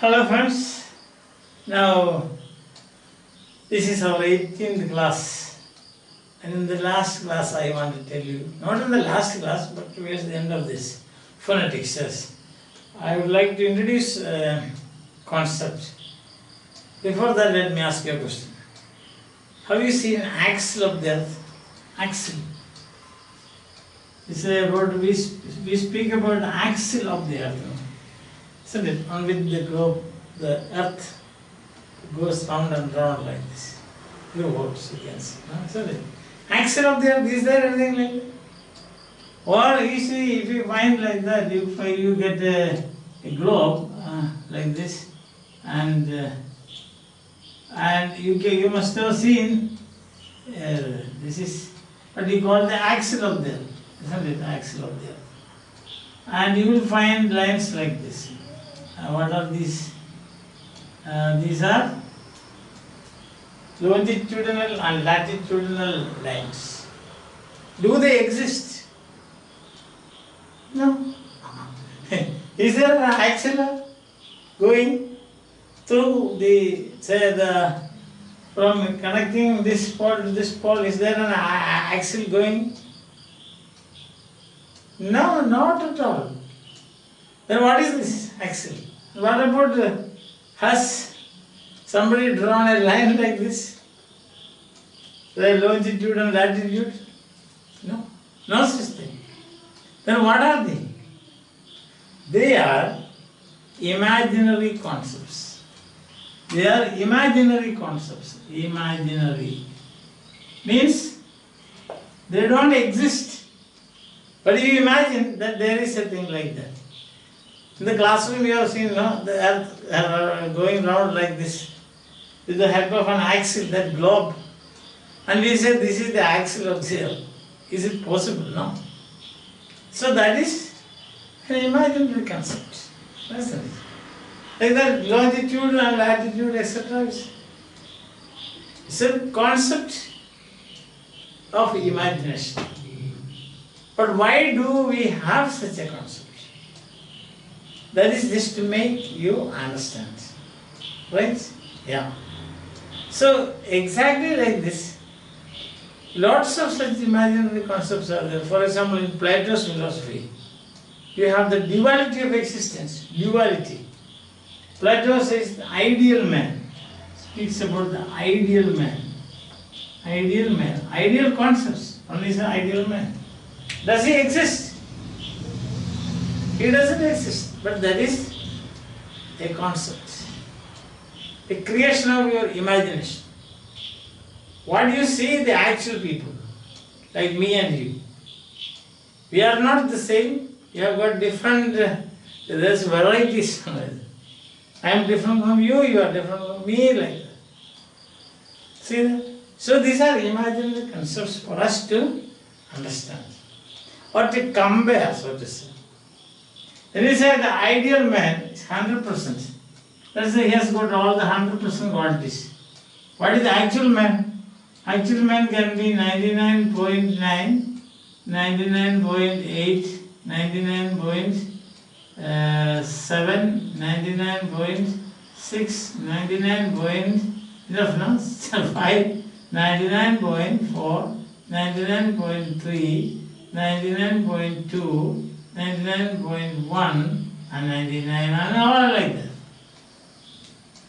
Hello friends, now this is our 18th class, and in the last class I want to tell you, not in the last class but towards the end of this, phonetics, yes. I would like to introduce a concept. Before that, let me ask you a question. Have you seen axle of the earth? Axle. This is about, we speak about the axle of the earth. Isn't it? On with the globe, the earth goes round and round like this. Revolves, you can see. Isn't it? Axle of the earth, is there anything like that? Or you see, if you find like that, you get a globe like this, and you must have seen this is what you call the axle of the earth, isn't it? Axle of the earth. And you will find lines like this. What are these? These are longitudinal and latitudinal lines. Do they exist? No. Is there an axle going through the, from connecting this pole to this pole, is there an axle going? No, not at all. Then what is this axle? What about has somebody drawn a line like this? The longitude and latitude? No, no such thing. Then what are they? They are imaginary concepts. They are imaginary concepts. Imaginary means they don't exist. But you imagine that there is a thing like that. In the classroom you have seen the earth going round like this with the help of an axle, that globe. And we say this is the axle of the earth. Is it possible? No. So that is an imaginary concept. That's it. Like that longitude and latitude, etc. It's a concept of imagination. But why do we have such a concept? That is just to make you understand. Right? Yeah. So exactly like this, lots of such imaginary concepts are there. For example, in Plato's philosophy, you have the duality of existence. Duality. Plato says the ideal man, speaks about the ideal man. Ideal man. Ideal concepts. Only is an ideal man. Does he exist? He doesn't exist. But that is a concept. A creation of your imagination. What you see, the actual people, like me and you. We are not the same. You have got different, there's varieties. I am different from you, you are different from me, like that. See that? So these are imaginary concepts for us to understand. Or to compare, so to say. When you say the ideal man is 100%, let's say he has got all the 100% qualities. What is the actual man? Actual man can be 99.9, 99.8, 99.7, 99.6, 99. Enough, no? 5, 99.4, 99.3, 99.2, 99.1 and 99 and all like that.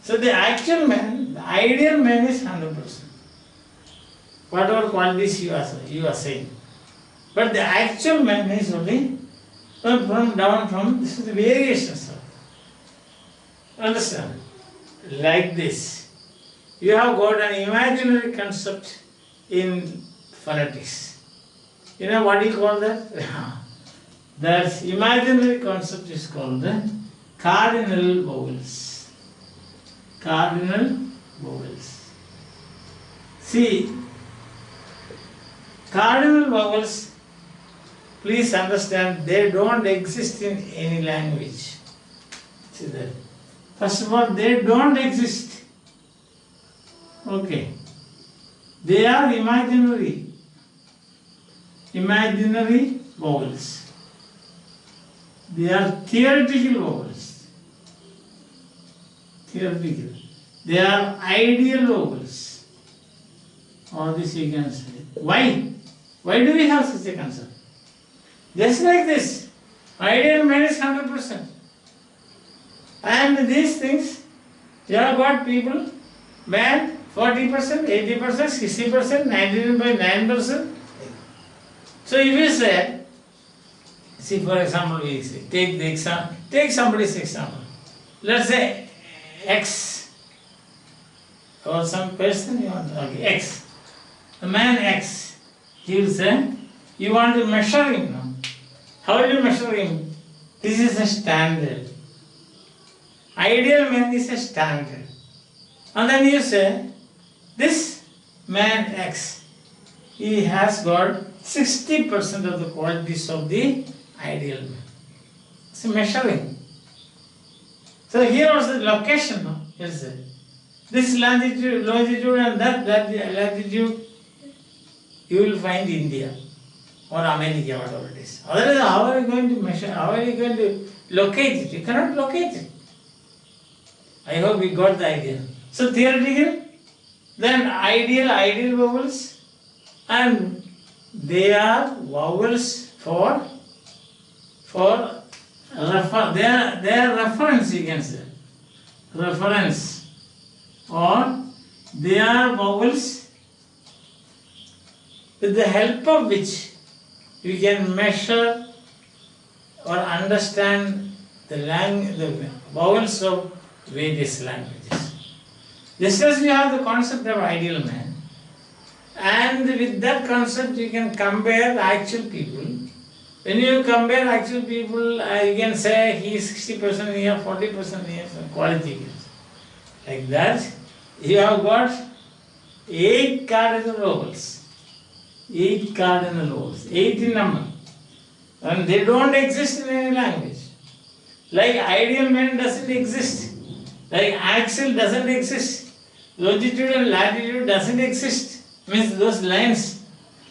So the actual man, the ideal man is 100%. Whatever qualities you are saying. But the actual man is only down from this is the variations of it. Understand? Like this. You have got an imaginary concept in phonetics. You know what you call that? That imaginary concept is called the cardinal vowels. Cardinal vowels. See, cardinal vowels, please understand, they don't exist in any language. See that? First of all, they don't exist. Okay. They are imaginary. Imaginary vowels. They are theoretical vowels. theoretical. They are ideal vowels. Or this you can say. Why? Why do we have such a concept? Just like this, ideal means 100%. And these things, you have got people, man, 40%, 80%, 60%, 99.9%. So if you say, see for example, we say, take somebody's example. Let's say X, or some person you want, okay, X. A man X, he will say, you want to measure him now. How will you measure him? This is a standard. Ideal man is a standard. And then you say, this man X, he has got 60% of the qualities of the ideal man. It's a measuring. So here was the location, no? Yes, sir. This longitude and that latitude, you will find India or America, whatever it is. Otherwise, how are you going to measure? How are you going to locate it? You cannot locate it. I hope you got the idea. So theoretical, then ideal vowels, and they are vowels for they are reference, you can say. Reference. Or they are vowels with the help of which you can measure or understand the vowels of various languages. Just as we have the concept of ideal man, and with that concept you can compare the actual people. When you compare actual people, you can say he is 60% here, 40% here, quality. Like that, you have got 8 cardinal vowels. 8 cardinal vowels, 8 in number. And they don't exist in any language. Like ideal man doesn't exist. Like axial doesn't exist. Longitude and latitude doesn't exist. Means those lines,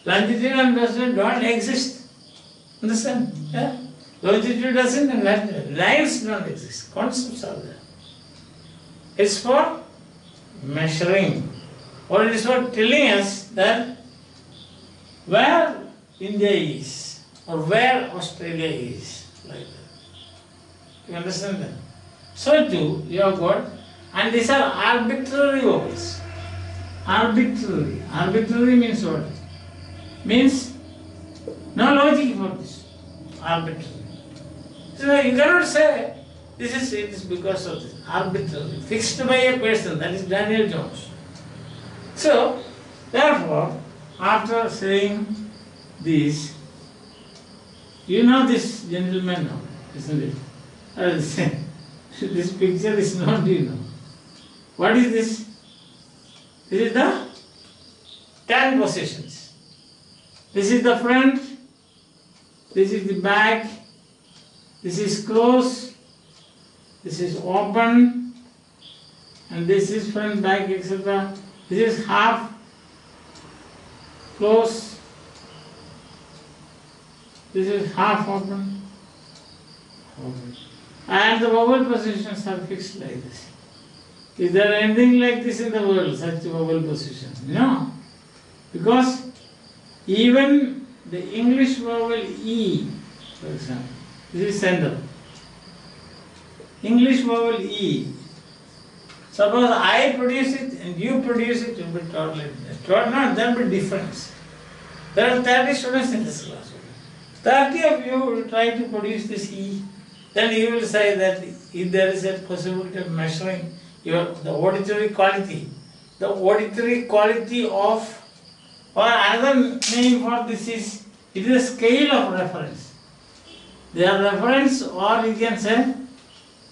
longitude and latitude don't exist. Understand? Yeah? Longitude doesn't and latitude. Lines don't exist. Concepts are there. It's for measuring. Or it is for telling us that where India is or where Australia is. Like that. You understand that? So too, you have got, and these are arbitrary vowels. Arbitrary. Arbitrary means what? Means no logic for this. Arbitrary. So you cannot say it is because of this. Arbitrary. Fixed by a person, that is Daniel Jones. So, therefore, after saying this, you know this gentleman now, isn't it? This picture is not, you know. What is this? This is the 10 positions. This is the front, this is the back, this is close, this is open, and this is front, back, etc. This is half, close, this is half open, open. And the vowel positions are fixed like this. Is there anything like this in the world, such vowel positions? No. Because even the English vowel E, for example, this is center. English vowel E. Suppose I produce it and you produce it, it will be totally different. Not, there will be difference. There are 30 students in this class. 30 of you will try to produce this E. Then you will say that if there is a possibility of measuring the auditory quality of, or another name for this is, it is a scale of reference. They are reference, or you can say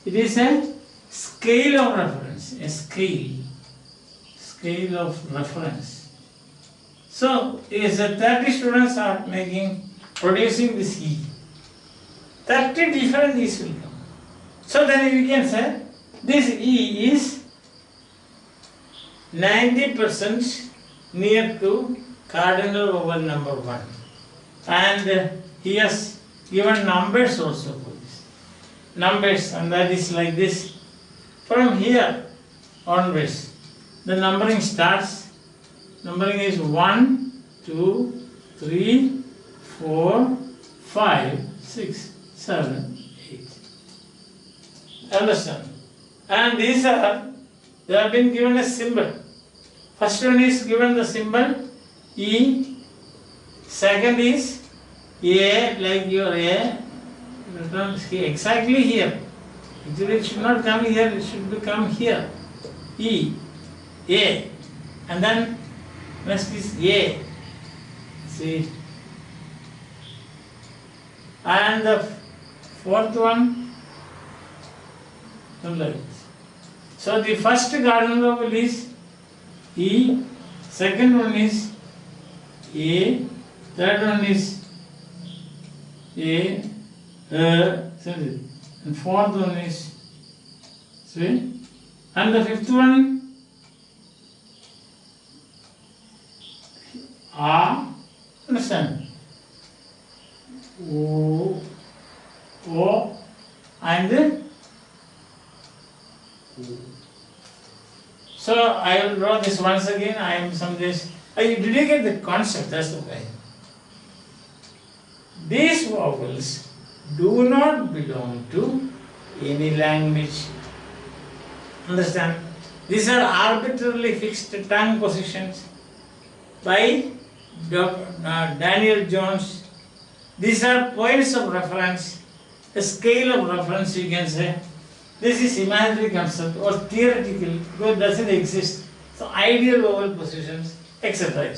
it is a scale of reference, a scale of reference. So, is 30 students are producing this E. 30 different E's will come. So then you can say this E is 90% near to cardinal vowel number 1. And he has given numbers also for this. Numbers, and that is like this. From here onwards, the numbering starts. Numbering is 1, 2, 3, 4, 5, 6, 7, 8. Understand? And these are, they have been given a symbol. First one is given the symbol E. Second is A, like your A. Exactly here. Actually, it should not come here, it should become here. E, A. And then next is A. See. And the fourth one, like this. So the first cardinal vowel is E, second one is A, third one is A, and fourth one is C, and the fifth one A, understand? O, and so I will draw this once again. I am some this. Did you get the concept? That's the way. These vowels do not belong to any language. Understand? These are arbitrarily fixed tongue positions by Daniel Jones. These are points of reference, a scale of reference, you can say. This is imaginary concept or theoretical because it doesn't exist. So ideal vowel positions, etc.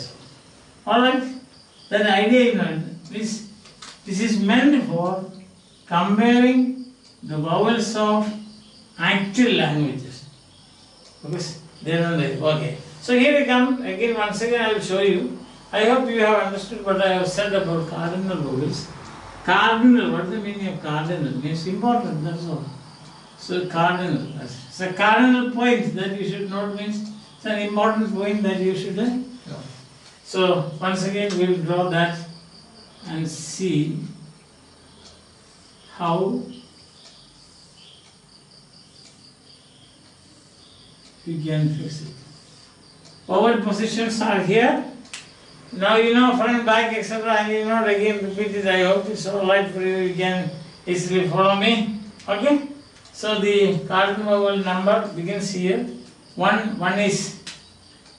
Alright? Then the idea is this is meant for comparing the vowels of actual languages. Because they don't like. Okay. So here we come again. Once again I will show you. I hope you have understood what I have said about cardinal vowels. Cardinal, what is the meaning of cardinal? It means important, that's all. So cardinal, it's a cardinal point that you should note, means it's an important point that you should know. So once again we will draw that and see how we can fix it. Vowel positions are here. Now you know front, back, etc. I will not again repeat it. I hope it's alright for you. You can easily follow me. Okay? So the cardinal vowel number begins here. One is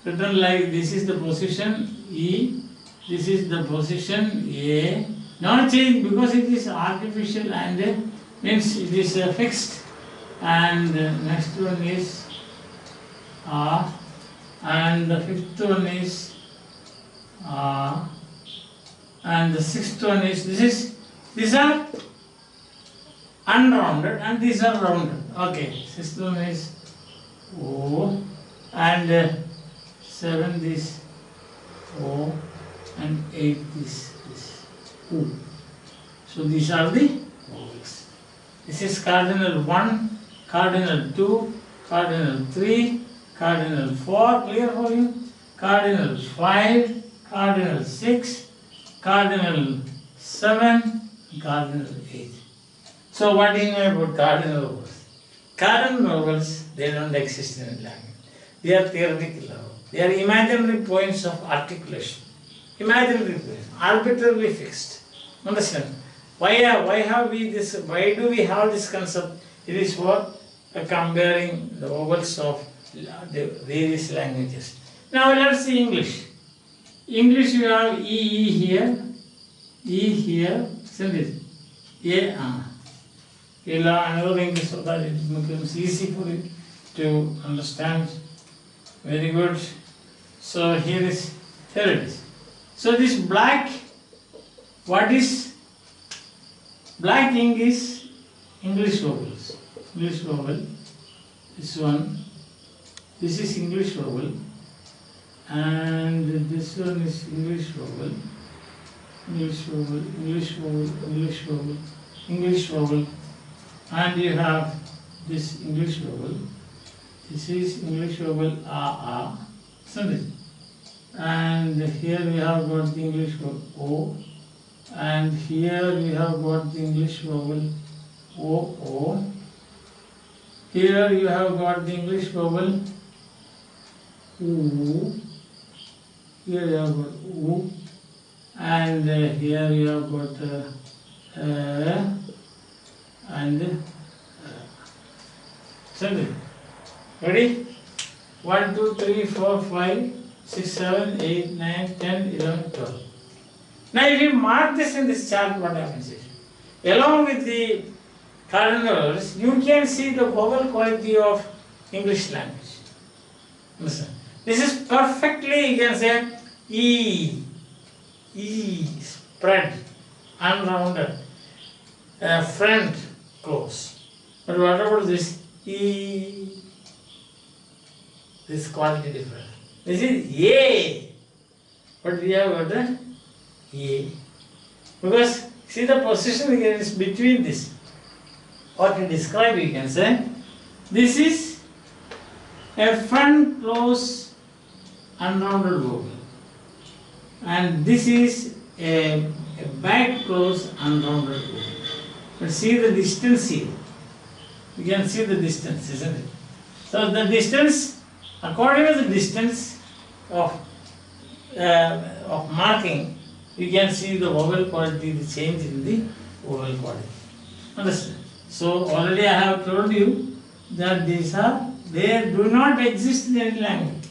written like this is the position E. This is the position A. Not change because it is artificial and means it is fixed. And next one is R. And the fifth one is and the sixth one is these are unrounded and these are rounded. Okay, sixth one is O and seventh is O and eighth is O. So these are the vowels. This is cardinal 1, cardinal 2, cardinal 3, cardinal 4, clear for you? Cardinal 5, cardinal 6, cardinal 7, cardinal 8. So what do you know about cardinal vowels? Cardinal vowels, they don't exist in language. They are theoretical. They are imaginary points of articulation. Imaginary points, arbitrarily fixed. Understand? Why have we this? Why do we have this concept? It is for comparing the vowels of the various languages. Now let's see English. English you have E here, E here, isn't it? Another English so that it becomes easy for you to understand. Very good. So here it is. So this black, what is black ink is English vowels. English vowel, this one. This is English vowel. And this one is English vowel, English vowel, English vowel, English vowel, English vowel, and you have this English vowel. This is English vowel A, isn't it? And here we have got the English vowel O, and here we have got the English vowel O. Here you have got the English vowel oo. Here you have got oo, and here you have got and something. Ready? 1, 2, 3, 4, 5, 6, 7, 8, 9, 10, 11, 12. Now if you mark this in this chart, what happens is, along with the cardinals, you can see the vowel quality of English language. Listen. This is perfectly, you can say, E, spread, unrounded, front, close. But what about this E? This quality different. This is A, but we have got the A. Because see the position again is between this. Or to describe, you can say, this is a front close unrounded vowel, and this is a back close unrounded vowel. But see the distance here. You can see the distance, isn't it? So the distance, according to the distance of marking, you can see the vowel quality, the change in the vowel quality. Understand? So already I have told you that these are, they do not exist in any language.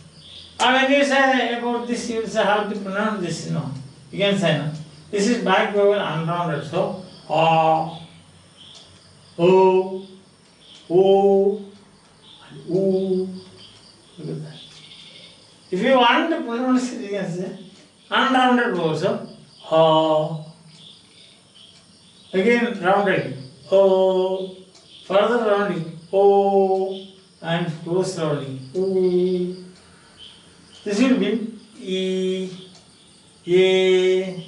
Or when you say about this, you will say how to pronounce this, no. You can say no. This is back vowel unrounded. So A, O, O, and Oo. Look at that. If you want to pronounce it, you can say unrounded vowel. So Ha. Again rounded. O. Further rounding. O. And close rounding. Oo. This will be E, A,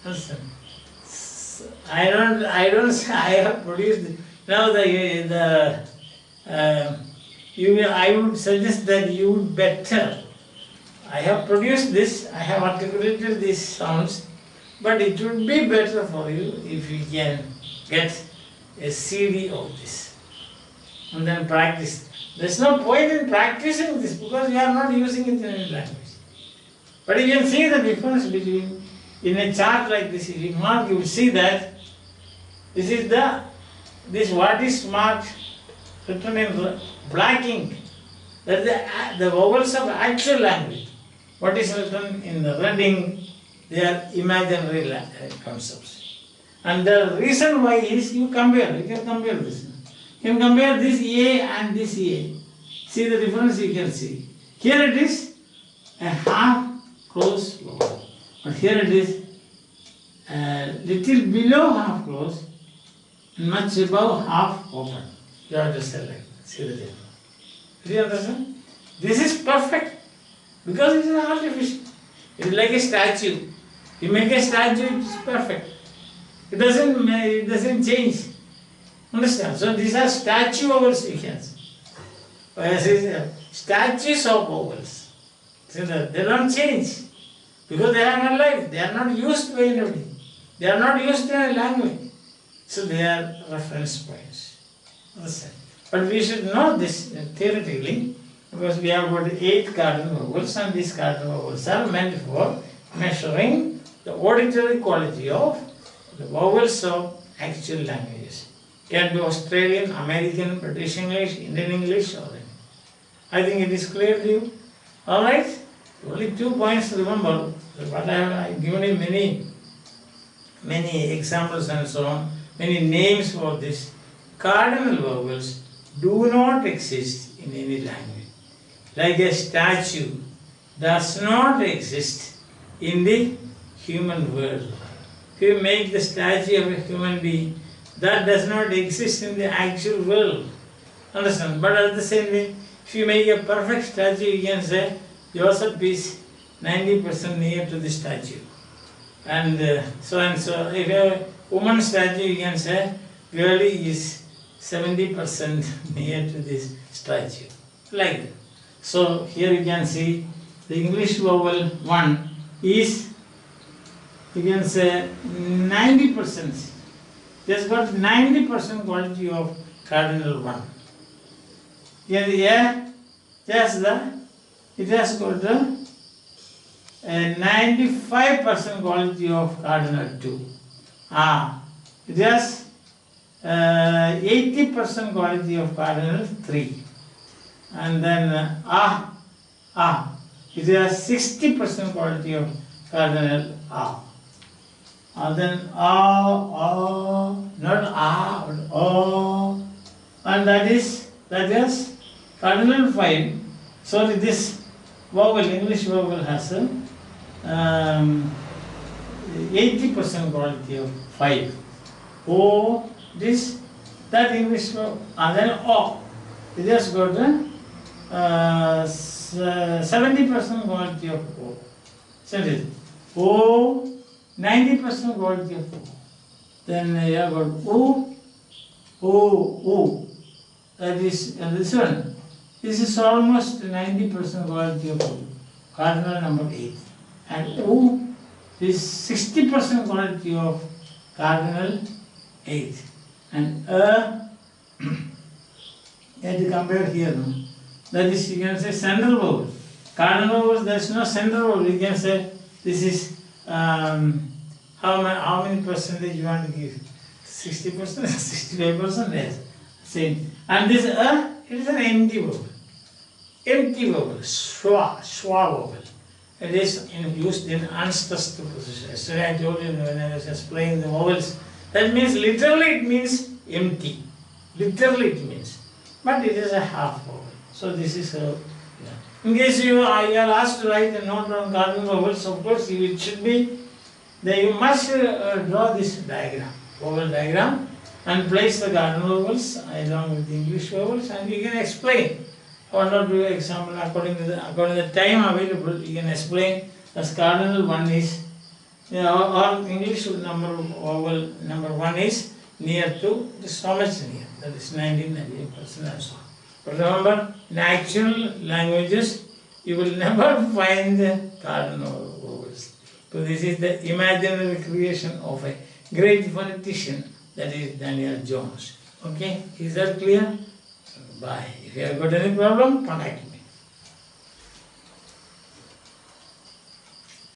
Listen. I have produced now I would suggest that you would better. I have produced this, I have articulated these sounds, but it would be better for you if you can get a CD of this and then practice. There's no point in practicing this because you are not using it in any language. But you can see the difference between, in a chart like this, if you mark, you will see that this is this what is marked, written in black ink. That is the vowels of actual language. What is written in the red ink, they are imaginary concepts. And the reason why is you can compare this. You can compare this A and this A. See the difference you can see. Here it is a half close vowel. But here it is little below half close and much above half open. You have to select. See the difference. Do you understand? This is perfect because it is artificial. It is like a statue. You make a statue, it is perfect. It doesn't change. Understand? So these are statue vowels, you can say. Statues of vowels. They don't change because they are not alive. They are not used by anybody. They are not used in a language. So they are reference points. Understand? But we should know this theoretically because we have got 8 cardinal vowels and these cardinal vowels are meant for measuring the auditory quality of the vowels of actual languages. Can be Australian, American, British English, Indian English, or anything. I think it is clear to you. Alright? Only 2 points to remember. But I have given you many examples and so on, many names for this. Cardinal vowels do not exist in any language. Like a statue does not exist in the human world. If you make the statue of a human being, that does not exist in the actual world. Understand? But at the same way, if you make a perfect statue, you can say Joseph is 90% near to the statue. And so. If you have a woman statue, you can say girlie is 70% near to this statue. Like that. So here you can see the English vowel 1 is you can say 90%. Just got 90% quality of cardinal 1. Here, just it has got a 95% quality of cardinal 2. It has 80% quality of cardinal 3. And then it has 60% quality of cardinal then not and that is cardinal 5. Sorry, this vowel, English vowel has 80% quality of 5. That English vowel, and then it has got 70% quality of O. Isn't it? 90% quality of O. Then you have got O. That is this one. This is almost 90% quality of O. Cardinal number 8. And O is 60% quality of cardinal 8. And you have to compare here. No? That is, you can say central vowel. Cardinal vowels, there is no central vowel. You can say this is how many percentage you want to give? 60%, 65%? Yes. Same. And this it is an empty vowel. Empty vowel, schwa vowel. It is used in unstressed position. Yesterday I told you when I was explaining the vowels. That means literally it means empty. Literally it means. But it is a half vowel. So this is in case you are asked to write a note on cardinal vowels, of course it should be that you must draw this diagram, vowel diagram, and place the cardinal vowels along with the English vowels, and you can explain. Or not do example according to the time available, you can explain as cardinal 1 is or English vowel number 1 is near to so much near, that is 98% and so on. But remember, in actual languages, you will never find the cardinal vowels. So this is the imaginary creation of a great phonetician, that is Daniel Jones. Okay, is that clear? Bye. If you have got any problem, contact me.